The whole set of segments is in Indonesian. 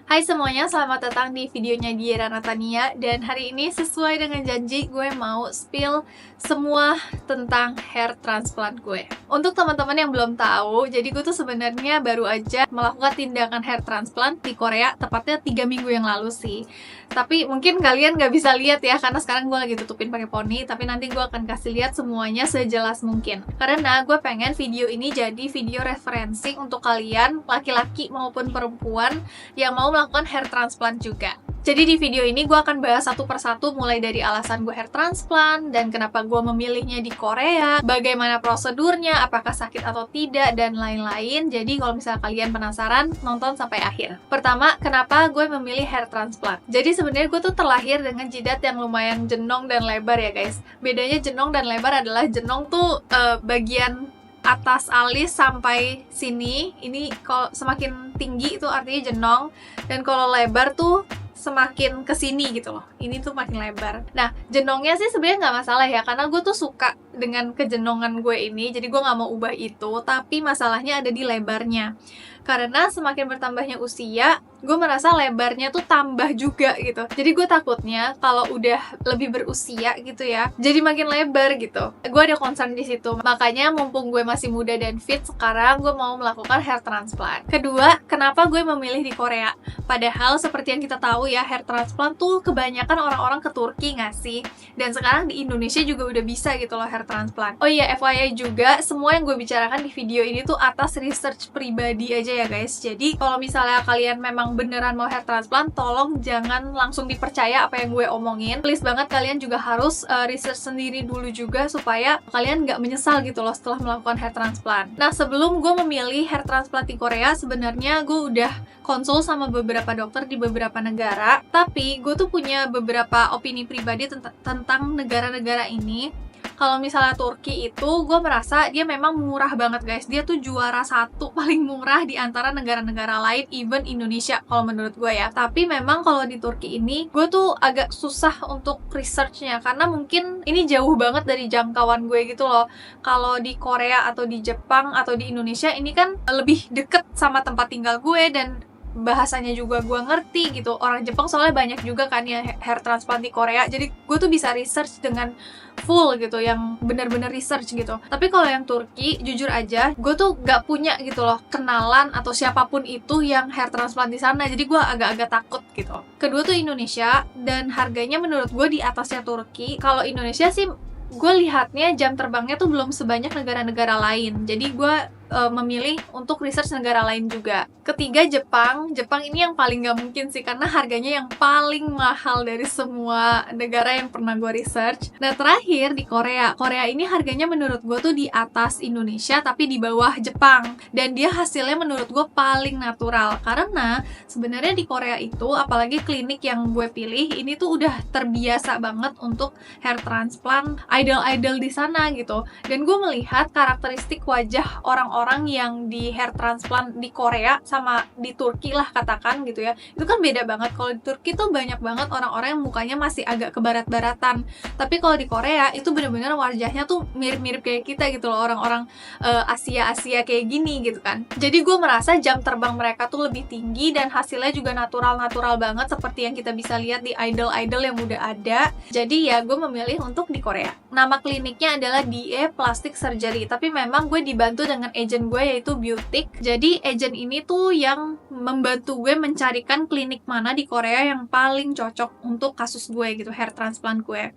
Hai semuanya, selamat datang di videonya Diera Natania. Dan hari ini sesuai dengan janji, gue mau spill semua tentang hair transplant gue. Untuk teman-teman yang belum tahu, jadi gue tuh sebenarnya baru aja melakukan tindakan hair transplant di Korea, tepatnya 3 minggu yang lalu sih. Tapi mungkin kalian gak bisa lihat ya, karena sekarang gue lagi tutupin pakai poni. Tapi nanti gue akan kasih lihat semuanya sejelas mungkin. Karena gue pengen video ini jadi video referensi untuk kalian, laki-laki maupun perempuan yang mau melakukan hair transplant juga. Jadi di video ini gue akan bahas satu persatu, mulai dari alasan gue hair transplant dan kenapa gue memilihnya di Korea, bagaimana prosedurnya, apakah sakit atau tidak, dan lain-lain. Jadi kalau misalnya kalian penasaran, nonton sampai akhir. Pertama, kenapa gue memilih hair transplant? Jadi sebenarnya gue tuh terlahir dengan jidat yang lumayan jenong dan lebar ya guys. Bedanya jenong dan lebar adalah jenong tuh bagian atas alis sampai sini, ini kalau semakin tinggi itu artinya jenong, dan kalau lebar tuh semakin kesini gitu loh, ini tuh makin lebar. Nah, jenongnya sih sebenarnya nggak masalah ya, karena gue tuh suka dengan kejenongan gue ini, jadi gue nggak mau ubah itu. Tapi masalahnya ada di lebarnya, karena semakin bertambahnya usia, gue merasa lebarnya tuh tambah juga gitu. Jadi gue takutnya kalau udah lebih berusia gitu ya, jadi makin lebar gitu. Gue ada concern di situ. Makanya mumpung gue masih muda dan fit, sekarang gue mau melakukan hair transplant. Kedua, kenapa gue memilih di Korea? Padahal seperti yang kita tahu ya, hair transplant tuh kebanyakan orang-orang ke Turki nggak sih? Dan sekarang di Indonesia juga udah bisa gitu loh hair transplant. Oh iya, FYI juga, semua yang gue bicarakan di video ini tuh atas research pribadi aja ya guys. Jadi kalau misalnya kalian memang beneran mau hair transplant, tolong jangan langsung dipercaya apa yang gue omongin. Please banget, kalian juga harus research sendiri dulu juga, supaya kalian nggak menyesal gitu loh setelah melakukan hair transplant. Nah, sebelum gue memilih hair transplant di Korea, sebenarnya gue udah konsul sama beberapa dokter di beberapa negara. Tapi gue tuh punya beberapa opini pribadi tentang negara-negara ini. Kalau misalnya Turki itu, gue merasa dia memang murah banget guys. Dia tuh juara satu paling murah di antara negara-negara lain, even Indonesia kalau menurut gue ya. Tapi memang kalau di Turki ini, gue tuh agak susah untuk researchnya, karena mungkin ini jauh banget dari jangkauan gue gitu loh. Kalau di Korea atau di Jepang atau di Indonesia, ini kan lebih deket sama tempat tinggal gue, dan bahasanya juga gue ngerti gitu. Orang Jepang soalnya banyak juga kan ya hair transplant di Korea, jadi gue tuh bisa research dengan full gitu, yang bener-bener research gitu. Tapi kalau yang Turki, jujur aja gue tuh gak punya gitu loh kenalan atau siapapun itu yang hair transplant di sana, jadi gue agak-agak takut gitu. Kedua tuh Indonesia, dan harganya menurut gue di atasnya Turki. Kalau Indonesia sih gue lihatnya jam terbangnya tuh belum sebanyak negara-negara lain, jadi gue memilih untuk research negara lain juga. Ketiga, Jepang. Jepang ini yang paling gak mungkin sih, karena harganya yang paling mahal dari semua negara yang pernah gue research. Nah, terakhir di Korea. Korea ini harganya menurut gue tuh di atas Indonesia, tapi di bawah Jepang. Dan dia hasilnya menurut gue paling natural, karena sebenarnya di Korea itu, apalagi klinik yang gue pilih, ini tuh udah terbiasa banget untuk hair transplant idol-idol di sana gitu. Dan gue melihat karakteristik wajah orang-orang yang di hair transplant di Korea sama di Turki lah katakan gitu ya, itu kan beda banget. Kalau di Turki tuh banyak banget orang-orang yang mukanya masih agak ke barat-baratan, tapi kalau di Korea itu bener-bener wajahnya tuh mirip-mirip kayak kita gitu loh, orang-orang Asia-Asia kayak gini gitu kan. Jadi gue merasa jam terbang mereka tuh lebih tinggi, dan hasilnya juga natural-natural banget seperti yang kita bisa lihat di idol-idol yang udah ada. Jadi ya gue memilih untuk di Korea. Nama kliniknya adalah DE Plastic Surgery, tapi memang gue dibantu dengan agent gue yaitu Beautic. Jadi agent ini tuh yang membantu gue mencarikan klinik mana di Korea yang paling cocok untuk kasus gue gitu, hair transplant gue.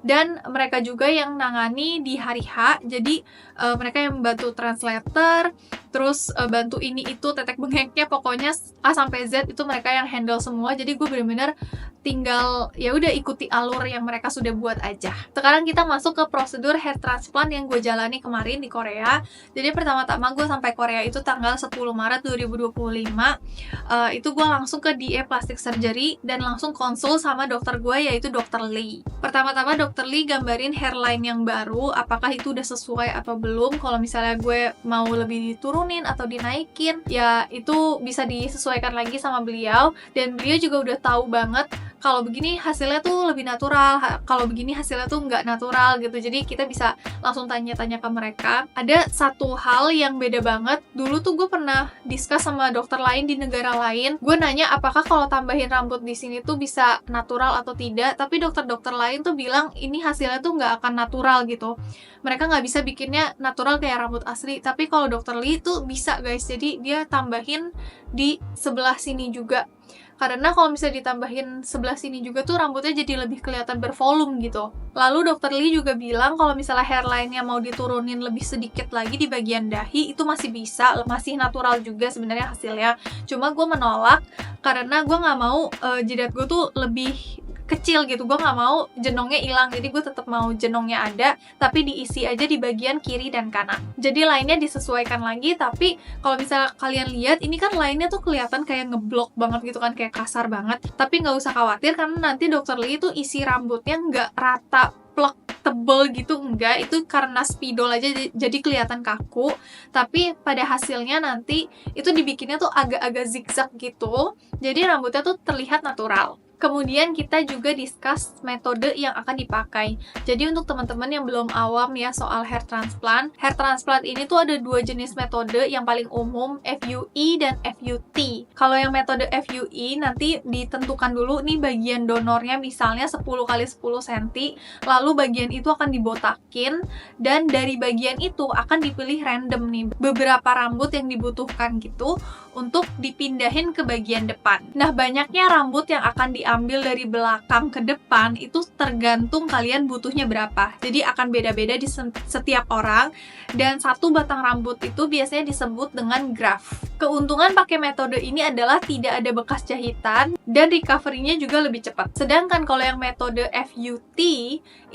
Dan mereka juga yang nangani di hari H, jadi mereka yang membantu translator, terus bantu ini itu, tetek bengeknya, pokoknya A sampai Z itu mereka yang handle semua. Jadi gue bener-bener tinggal ya udah ikuti alur yang mereka sudah buat aja. Sekarang kita masuk ke prosedur hair transplant yang gue jalani kemarin di Korea. Jadi pertama-tama gue sampai Korea itu tanggal 10 Maret 2025. Itu gue langsung ke DE Plastic Surgery dan langsung konsul sama dokter gue yaitu dokter Lee. Pertama-tama dokter Lee gambarin hairline yang baru, apakah itu udah sesuai atau belum. Kalau misalnya gue mau lebih diturunin atau dinaikin, ya itu bisa disesuaikan lagi sama beliau. Dan beliau juga udah tahu banget kalau begini hasilnya tuh lebih natural, kalau begini hasilnya tuh nggak natural gitu. Jadi kita bisa langsung tanya-tanya ke mereka. Ada satu hal yang beda banget, dulu tuh gue pernah discuss sama dokter lain di negara lain. Gue nanya apakah kalau tambahin rambut di sini tuh bisa natural atau tidak, tapi dokter-dokter lain tuh bilang ini hasilnya tuh nggak akan natural gitu. Mereka nggak bisa bikinnya natural kayak rambut asli, tapi kalau dokter Lee tuh bisa guys. Jadi dia tambahin di sebelah sini juga, karena kalau misalnya ditambahin sebelah sini juga tuh rambutnya jadi lebih kelihatan bervolume gitu. Lalu dokter Lee juga bilang kalau misalnya hairline-nya mau diturunin lebih sedikit lagi di bagian dahi, itu masih bisa, masih natural juga sebenarnya hasilnya. Cuma gue menolak karena gue nggak mau jidat gue tuh lebih kecil gitu, gue nggak mau jenongnya hilang. Jadi gue tetap mau jenongnya ada, tapi diisi aja di bagian kiri dan kanan. Jadi lainnya disesuaikan lagi. Tapi kalau misalnya kalian lihat, ini kan lainnya tuh kelihatan kayak ngeblok banget gitu kan, kayak kasar banget. Tapi nggak usah khawatir karena nanti dokter Lee itu isi rambutnya nggak rata plek tebel gitu, enggak, itu karena spidol aja jadi kelihatan kaku. Tapi pada hasilnya nanti itu dibikinnya tuh agak-agak zigzag gitu, jadi rambutnya tuh terlihat natural. Kemudian kita juga discuss metode yang akan dipakai. Jadi untuk teman-teman yang belum awam ya soal hair transplant ini tuh ada dua jenis metode yang paling umum, FUE dan FUT. Kalau yang metode FUE nanti ditentukan dulu nih bagian donornya, misalnya 10 kali 10 cm, lalu bagian itu akan dibotakin, dan dari bagian itu akan dipilih random nih beberapa rambut yang dibutuhkan gitu untuk dipindahin ke bagian depan. Nah, banyaknya rambut yang akan diambil dari belakang ke depan itu tergantung kalian butuhnya berapa. Jadi akan beda-beda di setiap orang, dan satu batang rambut itu biasanya disebut dengan graft. Keuntungan pakai metode ini adalah tidak ada bekas jahitan dan recovery-nya juga lebih cepat. Sedangkan kalau yang metode FUT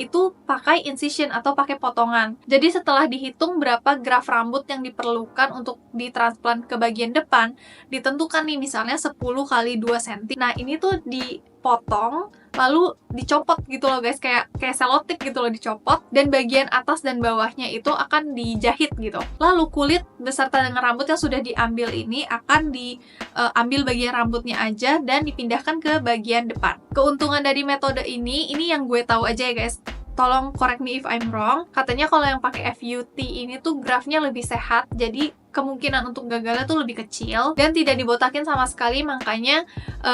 itu pakai incision atau pakai potongan. Jadi setelah dihitung berapa graft rambut yang diperlukan untuk ditransplant ke bagian depan, ditentukan nih misalnya 10 kali 2 cm. Nah, ini tuh dipotong lalu dicopot gitu loh guys, kayak selotip gitu loh, dicopot, dan bagian atas dan bawahnya itu akan dijahit gitu. Lalu kulit beserta dengan rambut yang sudah diambil ini akan diambil bagian rambutnya aja dan dipindahkan ke bagian depan. Keuntungan dari metode ini yang gue tahu aja ya guys, tolong correct me if I'm wrong. Katanya kalau yang pakai FUT ini tuh graftnya lebih sehat, jadi kemungkinan untuk gagalnya tuh lebih kecil dan tidak dibotakin sama sekali. Makanya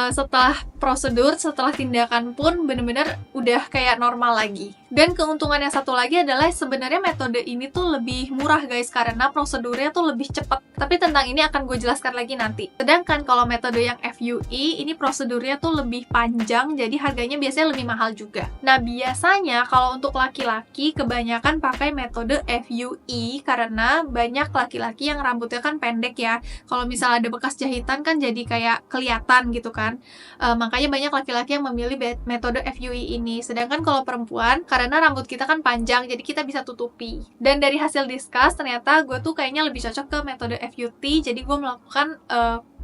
setelah prosedur, setelah tindakan pun bener-bener udah kayak normal lagi. Dan keuntungan yang satu lagi adalah sebenarnya metode ini tuh lebih murah guys, karena prosedurnya tuh lebih cepat. Tapi tentang ini akan gue jelaskan lagi nanti. Sedangkan kalau metode yang FUE ini prosedurnya tuh lebih panjang, jadi harganya biasanya lebih mahal juga. Nah, biasanya kalau untuk laki-laki kebanyakan pakai metode FUE karena banyak laki-laki yang rambutnya kan pendek ya. Kalau misalnya ada bekas jahitan kan jadi kayak kelihatan gitu kan. Makanya banyak laki-laki yang memilih metode FUE ini. Sedangkan kalau perempuan, karena rambut kita kan panjang, jadi kita bisa tutupi. Dan dari hasil discuss, ternyata gue tuh kayaknya lebih cocok ke metode FUT, jadi gue melakukan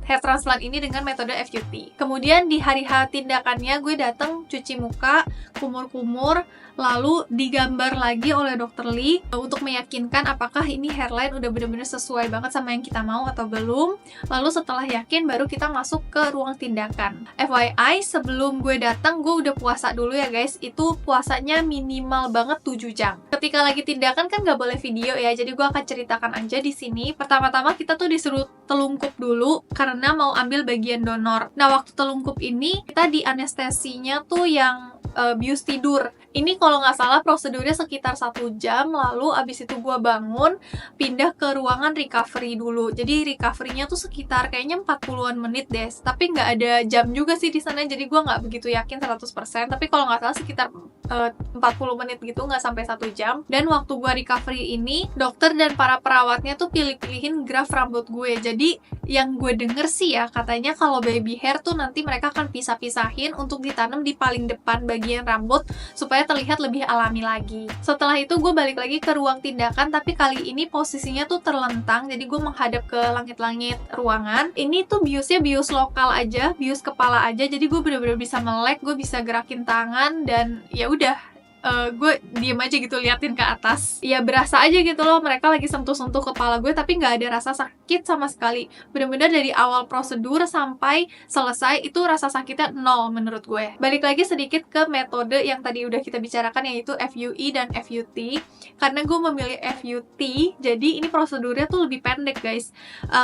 hair transplant ini dengan metode FUT. Kemudian di hari H tindakannya gue datang cuci muka, kumur-kumur, lalu digambar lagi oleh dokter Lee untuk meyakinkan apakah ini hairline udah bener-bener sesuai banget sama yang kita mau atau belum. Lalu setelah yakin baru kita masuk ke ruang tindakan. FYI, sebelum gue datang gue udah puasa dulu ya guys. Itu puasanya minimal banget 7 jam. Ketika lagi tindakan kan gak boleh video ya, jadi gue akan ceritakan aja di sini. Pertama-tama kita tuh disuruh telungkup dulu karena mau ambil bagian donor. Nah, waktu telungkup ini kita di anestesinya tuh yang bius tidur. Ini kalau nggak salah prosedurnya sekitar 1 jam, lalu abis itu gue bangun, pindah ke ruangan recovery dulu. Jadi recovery-nya tuh sekitar kayaknya 40-an menit deh, tapi nggak ada jam juga sih di sana, jadi gue nggak begitu yakin 100%, tapi kalau nggak salah sekitar 40 menit gitu, nggak sampai 1 jam. Dan waktu gue recovery ini, dokter dan para perawatnya tuh pilih-pilihin graft rambut gue. Jadi yang gue denger sih ya, katanya kalau baby hair tuh nanti mereka akan pisah-pisahin untuk ditanam di paling depan bagian rambut supaya terlihat lebih alami lagi. Setelah itu gue balik lagi ke ruang tindakan, tapi kali ini posisinya tuh terlentang, jadi gue menghadap ke langit-langit ruangan. Ini tuh biusnya bius lokal aja, bius kepala aja, jadi gue bener-bener bisa melek, gue bisa gerakin tangan, dan ya udah, gue diem aja gitu liatin ke atas. Ya berasa aja gitu loh mereka lagi sentuh-sentuh kepala gue, tapi nggak ada rasa sakit sama sekali. Bener-bener dari awal prosedur sampai selesai itu rasa sakitnya nol menurut gue. Balik lagi sedikit ke metode yang tadi udah kita bicarakan, yaitu FUE dan FUT. Karena gue memilih FUT, jadi ini prosedurnya tuh lebih pendek guys.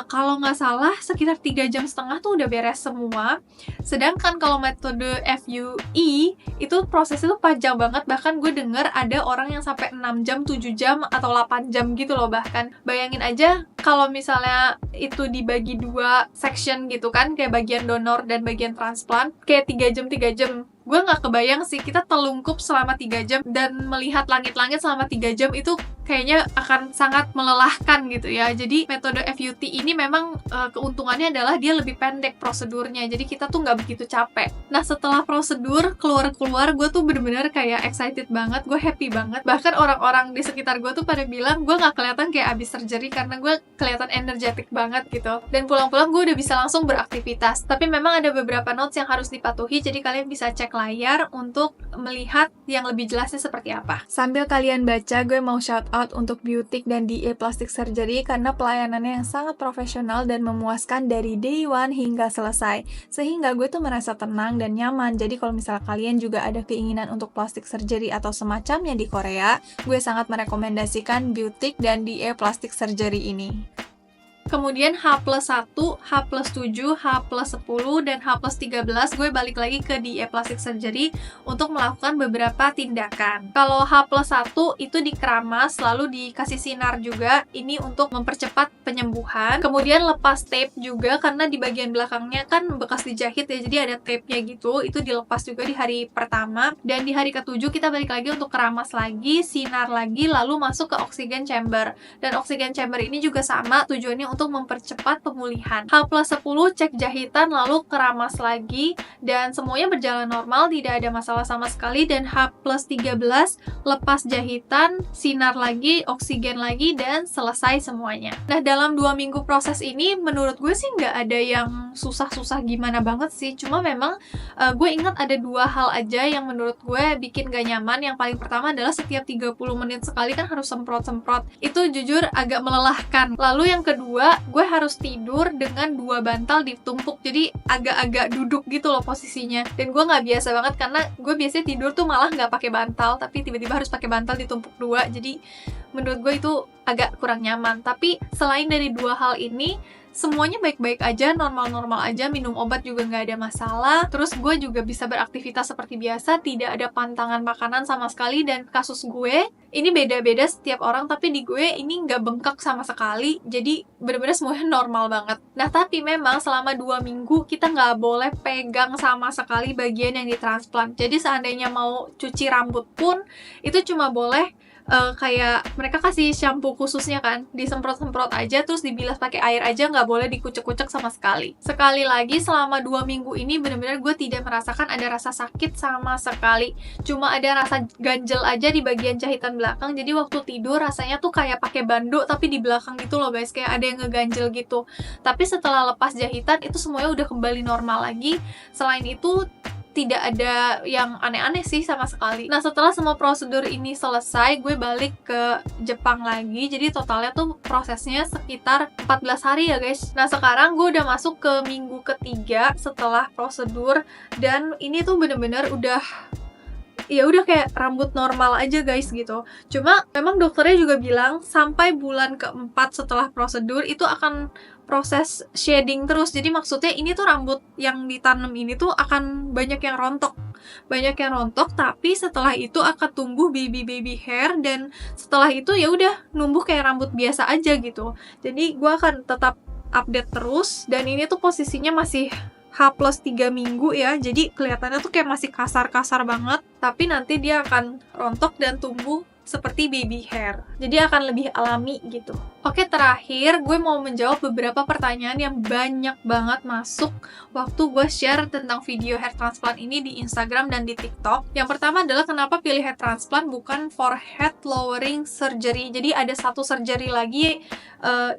Kalau nggak salah sekitar 3,5 jam tuh udah beres semua. Sedangkan kalau metode FUE itu prosesnya tuh panjang banget. Bahkan gue denger ada orang yang sampai 6 jam, 7 jam, atau 8 jam gitu loh bahkan. Bayangin aja kalau misalnya itu dibagi 2 section gitu kan, kayak bagian donor dan bagian transplant, kayak 3 jam, 3 jam. Gue nggak kebayang sih kita telungkup selama 3 jam dan melihat langit-langit selama 3 jam itu kayaknya akan sangat melelahkan gitu ya. Jadi metode FUT ini memang keuntungannya adalah dia lebih pendek prosedurnya, jadi kita tuh nggak begitu capek. Nah setelah prosedur keluar-keluar, gue tuh bener-bener kayak excited banget, gue happy banget. Bahkan orang-orang di sekitar gue tuh pada bilang gue nggak kelihatan kayak abis surgery karena gue kelihatan energetik banget gitu. Dan pulang-pulang gue udah bisa langsung beraktivitas. Tapi memang ada beberapa notes yang harus dipatuhi, jadi kalian bisa cek layar untuk melihat yang lebih jelasnya seperti apa. Sambil kalian baca, gue mau shout out untuk Beautic dan DA Plastic Surgery karena pelayanannya yang sangat profesional dan memuaskan dari day one hingga selesai. Sehingga gue tuh merasa tenang dan nyaman. Jadi kalau misalnya kalian juga ada keinginan untuk plastic surgery atau semacamnya di Korea, gue sangat merekomendasikan Beautic dan DA Plastic Surgery ini. Kemudian H+1, H+7, H+10, dan H+13 gue balik lagi ke DA Plastic Surgery untuk melakukan beberapa tindakan. Kalau H+1 itu dikeramas, lalu dikasih sinar juga, ini untuk mempercepat penyembuhan. Kemudian lepas tape juga, karena di bagian belakangnya kan bekas dijahit ya, jadi ada tape-nya gitu, itu dilepas juga di hari pertama. Dan di hari ke-7 kita balik lagi untuk keramas lagi, sinar lagi, lalu masuk ke oxygen chamber. Dan oxygen chamber ini juga sama, tujuannya untuk mempercepat pemulihan. H+10 cek jahitan lalu keramas lagi dan semuanya berjalan normal, tidak ada masalah sama sekali. Dan H+13 lepas jahitan, sinar lagi, oksigen lagi, dan selesai semuanya. Nah dalam 2 minggu proses ini menurut gue sih nggak ada yang susah-susah gimana banget sih, cuma memang gue ingat ada 2 hal aja yang menurut gue bikin gak nyaman. Yang paling pertama adalah setiap 30 menit sekali kan harus semprot-semprot, itu jujur agak melelahkan. Lalu yang kedua, gue harus tidur dengan 2 bantal ditumpuk, jadi agak-agak duduk gitu loh posisinya. Dan gue nggak biasa banget karena gue biasanya tidur tuh malah nggak pakai bantal, tapi tiba-tiba harus pakai bantal ditumpuk 2. Jadi menurut gue itu agak kurang nyaman. Tapi selain dari 2 hal ini, semuanya baik-baik aja, normal-normal aja, minum obat juga nggak ada masalah. Terus gue juga bisa beraktivitas seperti biasa, tidak ada pantangan makanan sama sekali. Dan kasus gue, ini beda-beda setiap orang, tapi di gue ini nggak bengkak sama sekali. Jadi bener-bener semuanya normal banget. Nah tapi memang selama 2 minggu kita nggak boleh pegang sama sekali bagian yang ditransplant. Jadi seandainya mau cuci rambut pun, itu cuma boleh kayak mereka kasih shampoo khususnya kan, disemprot-semprot aja terus dibilas pakai air aja, nggak boleh dikucek-kucek sama sekali. Sekali lagi selama 2 minggu ini benar-benar gue tidak merasakan ada rasa sakit sama sekali, cuma ada rasa ganjel aja di bagian jahitan belakang. Jadi waktu tidur rasanya tuh kayak pakai bando tapi di belakang gitu loh guys, kayak ada yang ngeganjel gitu. Tapi setelah lepas jahitan itu semuanya udah kembali normal lagi. Selain itu tidak ada yang aneh-aneh sih sama sekali. Nah setelah semua prosedur ini selesai, gue balik ke Jepang lagi. Jadi totalnya tuh prosesnya sekitar 14 hari ya guys. Nah sekarang gue udah masuk ke minggu ketiga setelah prosedur, dan ini tuh bener-bener udah kayak rambut normal aja guys gitu. Cuma memang dokternya juga bilang sampai bulan keempat setelah prosedur itu akan proses shading terus. Jadi maksudnya ini tuh rambut yang ditanam ini tuh akan banyak yang rontok, tapi setelah itu akan tumbuh baby hair, dan setelah itu ya udah numbuh kayak rambut biasa aja gitu. Jadi gue akan tetap update terus, dan ini tuh posisinya masih H+3 minggu ya, jadi kelihatannya tuh kayak masih kasar-kasar banget, tapi nanti dia akan rontok dan tumbuh seperti baby hair, jadi akan lebih alami gitu. Oke, terakhir gue mau menjawab beberapa pertanyaan yang banyak banget masuk waktu gue share tentang video hair transplant ini di Instagram dan di TikTok. Yang pertama adalah kenapa pilih hair transplant bukan forehead lowering surgery. Jadi ada satu surgery lagi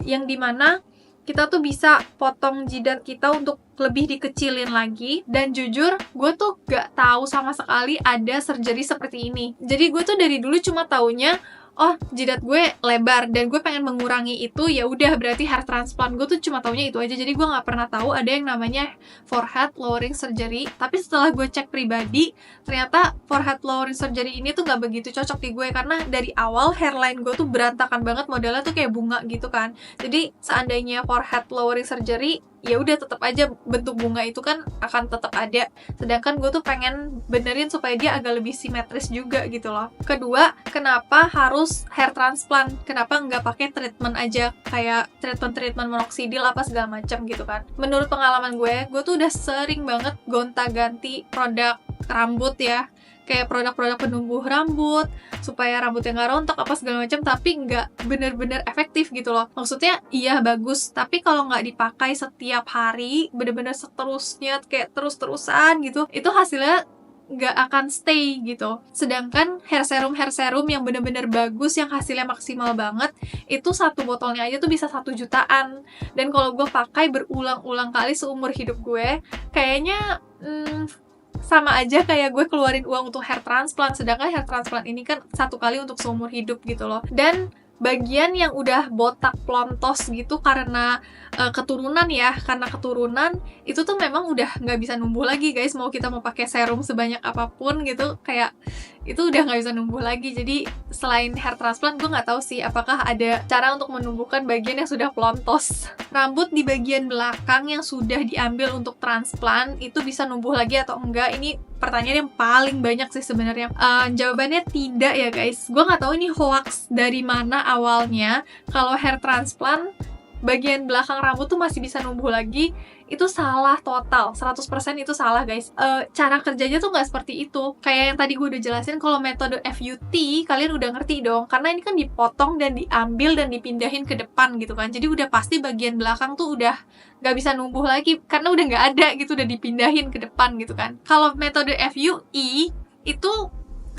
yang dimana kita tuh bisa potong jidat kita untuk lebih dikecilin lagi. Dan jujur, gue tuh gak tahu sama sekali ada surgery seperti ini. Jadi gue tuh dari dulu cuma taunya, oh jidat gue lebar dan gue pengen mengurangi itu, ya udah berarti hair transplant. Gue tuh cuma taunya itu aja, jadi gue nggak pernah tahu ada yang namanya forehead lowering surgery. Tapi setelah gue cek pribadi, ternyata forehead lowering surgery ini tuh nggak begitu cocok di gue, karena dari awal hairline gue tuh berantakan banget, modelnya tuh kayak bunga gitu kan. Jadi seandainya forehead lowering surgery, ya udah tetap aja bentuk bunga itu kan akan tetap ada, sedangkan gue tuh pengen benerin supaya dia agak lebih simetris juga gitu loh. Kedua, kenapa harus hair transplant? Kenapa nggak pakai treatment aja kayak treatment minoxidil apa segala macam gitu kan? Menurut pengalaman gue tuh udah sering banget gonta-ganti produk rambut ya, kayak produk-produk penumbuh rambut supaya rambutnya nggak rontok apa segala macam, tapi nggak bener-bener efektif gitu loh. Maksudnya iya bagus, tapi kalau nggak dipakai setiap hari bener-bener seterusnya kayak terus-terusan gitu, itu hasilnya nggak akan stay gitu. Sedangkan hair serum yang bener-bener bagus, yang hasilnya maksimal banget, itu satu botolnya aja tuh bisa 1 jutaan. Dan kalau gue pakai berulang-ulang kali seumur hidup gue, kayaknya sama aja kayak gue keluarin uang untuk hair transplant. Sedangkan hair transplant ini kan 1 kali untuk seumur hidup gitu loh. Dan bagian yang udah botak plontos gitu karena keturunan ya, karena keturunan itu tuh memang udah nggak bisa numbuh lagi guys. Mau kita mau pakai serum sebanyak apapun gitu, kayak itu udah nggak bisa numbuh lagi. Jadi selain hair transplant, gue nggak tahu sih apakah ada cara untuk menumbuhkan bagian yang sudah plontos. Rambut di bagian belakang yang sudah diambil untuk transplant itu bisa numbuh lagi atau enggak? Ini pertanyaan yang paling banyak sih sebenarnya. Jawabannya tidak ya guys. Gue nggak tahu ini hoax dari mana awalnya. Kalau hair transplant bagian belakang rambut tuh masih bisa numbuh lagi, itu salah total, 100% itu salah guys. Cara kerjanya tuh nggak seperti itu. Kayak yang tadi gue udah jelasin, kalau metode FUT kalian udah ngerti dong, karena ini kan dipotong dan diambil dan dipindahin ke depan gitu kan. Jadi udah pasti bagian belakang tuh udah nggak bisa numbuh lagi karena udah nggak ada gitu, udah dipindahin ke depan gitu kan. Kalau metode FUE itu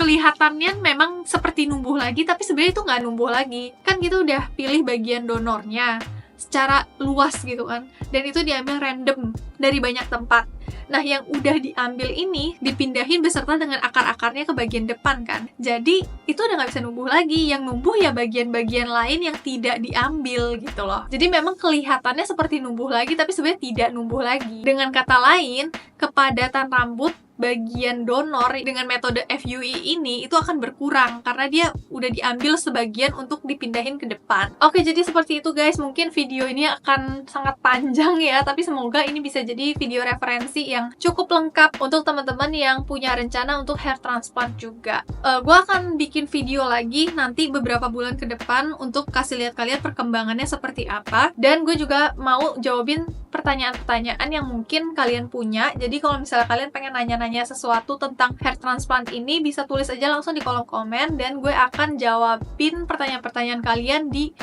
kelihatannya memang seperti numbuh lagi, tapi sebenarnya itu nggak numbuh lagi kan. Kita udah pilih bagian donornya secara luas gitu kan, dan itu diambil random dari banyak tempat. Nah, yang udah diambil ini dipindahin beserta dengan akar-akarnya ke bagian depan kan. Jadi itu udah nggak bisa numbuh lagi. Yang numbuh ya bagian-bagian lain yang tidak diambil gitu loh. Jadi memang kelihatannya seperti numbuh lagi, tapi sebenarnya tidak numbuh lagi. Dengan kata lain, kepadatan rambut bagian donor dengan metode FUE ini itu akan berkurang karena dia udah diambil sebagian untuk dipindahin ke depan. Oke, jadi seperti itu guys. Mungkin video ini akan sangat panjang ya, tapi semoga ini bisa jadi video referensi yang cukup lengkap untuk teman-teman yang punya rencana untuk hair transplant juga. Gue akan bikin video lagi nanti beberapa bulan ke depan untuk kasih lihat kalian perkembangannya seperti apa, dan gue juga mau jawabin pertanyaan-pertanyaan yang mungkin kalian punya. Jadi kalau misalnya kalian pengen nanya-nanya sesuatu tentang hair transplant ini, bisa tulis aja langsung di kolom komen dan gue akan jawabin pertanyaan-pertanyaan kalian di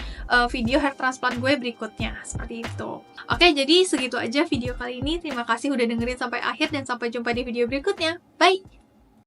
video hair transplant gue berikutnya. Seperti itu. Oke, jadi segitu aja video kali ini. Terima kasih udah dengerin sampai akhir dan sampai jumpa di video berikutnya. Bye!